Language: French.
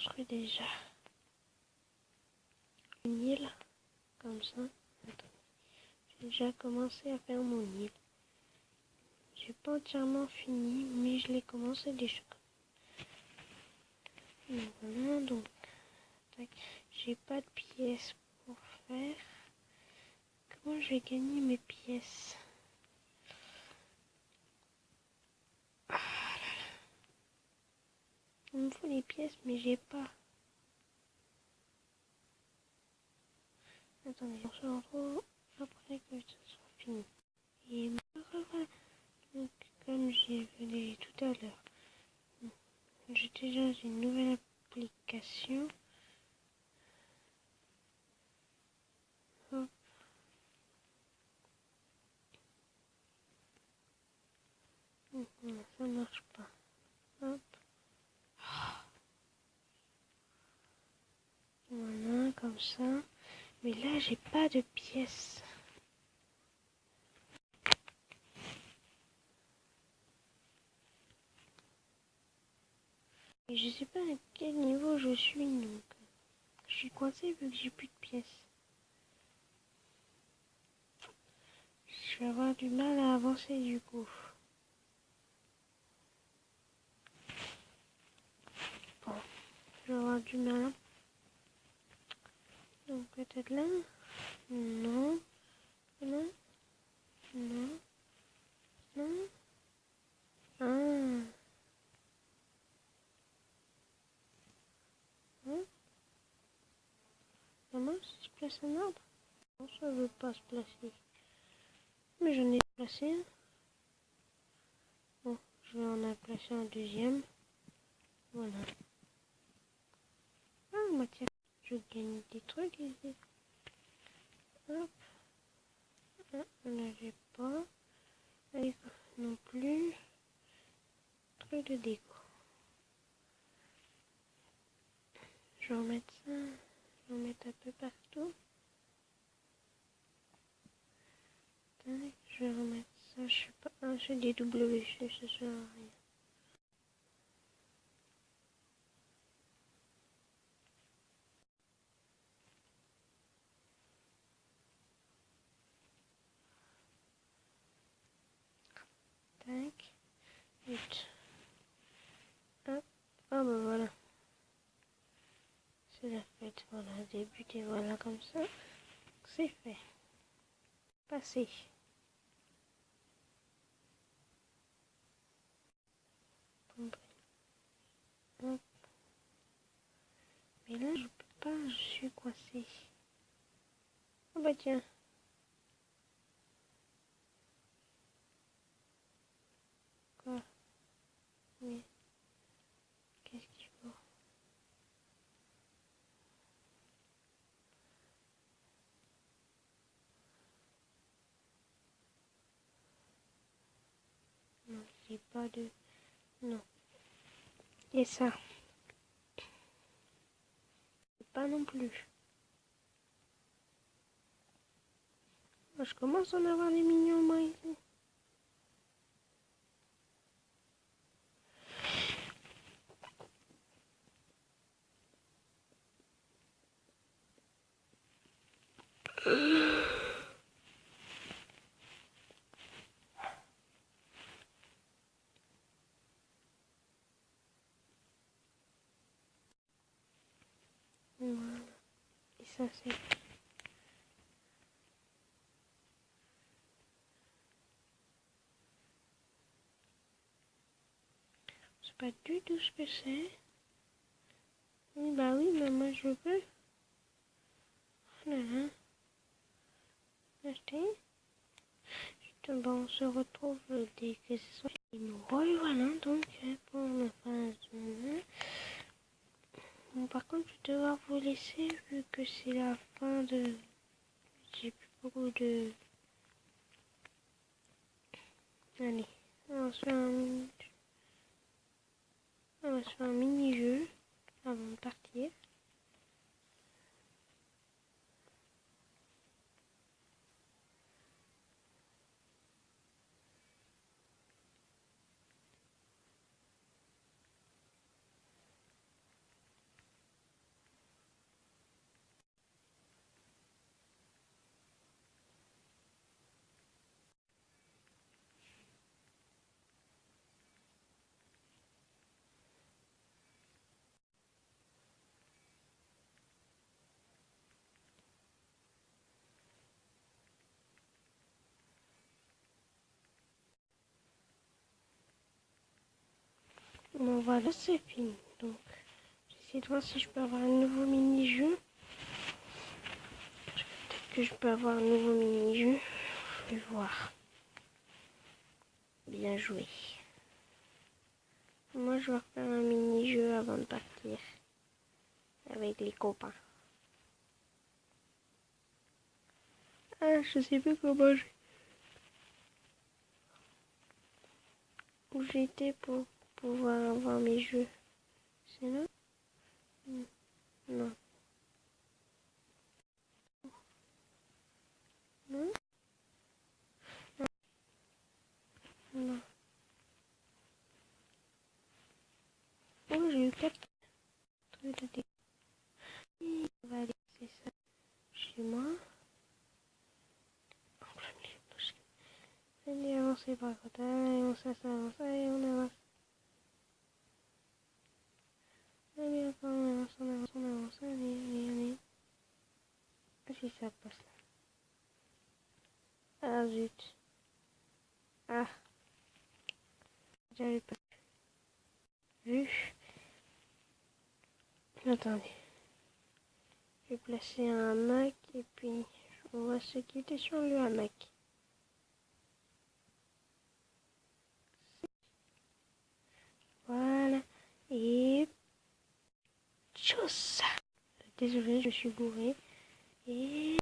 construit déjà une île comme ça. Attends. J'ai déjà commencé à faire mon île. J'ai pas entièrement fini, mais je l'ai commencé déjà. Donc voilà, donc j'ai pas de pièces pour faire. Comment je vais gagner mes pièces? Il me faut les pièces, mais j'ai pas. Attendez, on se retrouve après que ça soit fini. Et voilà. Donc, comme j'ai vu tout à l'heure, j'ai déjà une nouvelle application. Hop. Non, ça marche pas. Hop. Voilà, comme ça. Mais là, j'ai pas de pièces. Et je sais pas à quel niveau je suis, donc je suis coincée vu que j'ai plus de pièces. Je vais avoir du mal à avancer du coup. Bon, je vais avoir du mal. Donc peut-être là. Non. Là. Non. Non. Ah. Hein? Maman, si je place un arbre? Non, ça veut pas se placer. Mais j'en ai placé un. Bon, je vais en placer un deuxième. Voilà. Ah, moi tiens, je gagne des trucs ici. Hop. Ah, là j'ai pas. Allez, non plus. Truc de déco. Je vais remettre ça. Je vais remettre un peu partout. Tac, je vais remettre ça. Je sais pas. Ah, j'ai des WC, ça sert à rien. Tac. Vite. Hop. Ah bah voilà. C'est la fête. Voilà, débuter. Voilà, comme ça. C'est fait. Passé. Hop. Mais là, je peux pas. Je suis coincée. Ah bah tiens. Quoi? Oui. Qu'est-ce qu'il faut? Non, j'ai pas de... Non. Et ça? Pas non plus. Moi, je commence à en avoir des mignons, moi, ici. Voilà. Et ça, c'est pas du tout ce que c'est. Oui, bah oui, mais moi, je veux. Oh là là. Acheter. Bon, on se retrouve dès que ce soit fini. Voilà, donc, pour la phase. Bon, par contre, je vais devoir vous laisser vu que c'est la fin de... J'ai plus beaucoup de... Allez, on va se faire un mini-jeu avant de partir. Bon, voilà, c'est fini. Donc, j'essaie de voir si je peux avoir un nouveau mini-jeu. Peut-être que je peux avoir un nouveau mini-jeu. Je vais voir. Bien joué. Moi, je vais refaire un mini-jeu avant de partir. Avec les copains. Ah, je sais plus comment où j'étais pour pouvoir avoir mes jeux. C'est là? Non. Non? Non. Oh, j'ai eu 4 trucs de dé. On va laisser ça chez moi. Allez, avancez par côté. Allez, on s'avance. Allez, on avance. Allez, encore, on avance, on avance, on avance. Allez, allez, allez. Ah, si ça passe là. Ah, zut. Ah, j'avais pas vu. Attendez. Je vais placer un hamac et puis on va se quitter sur le hamac. Voilà. Et... Tchuss. Désolée, je suis bourré. Et...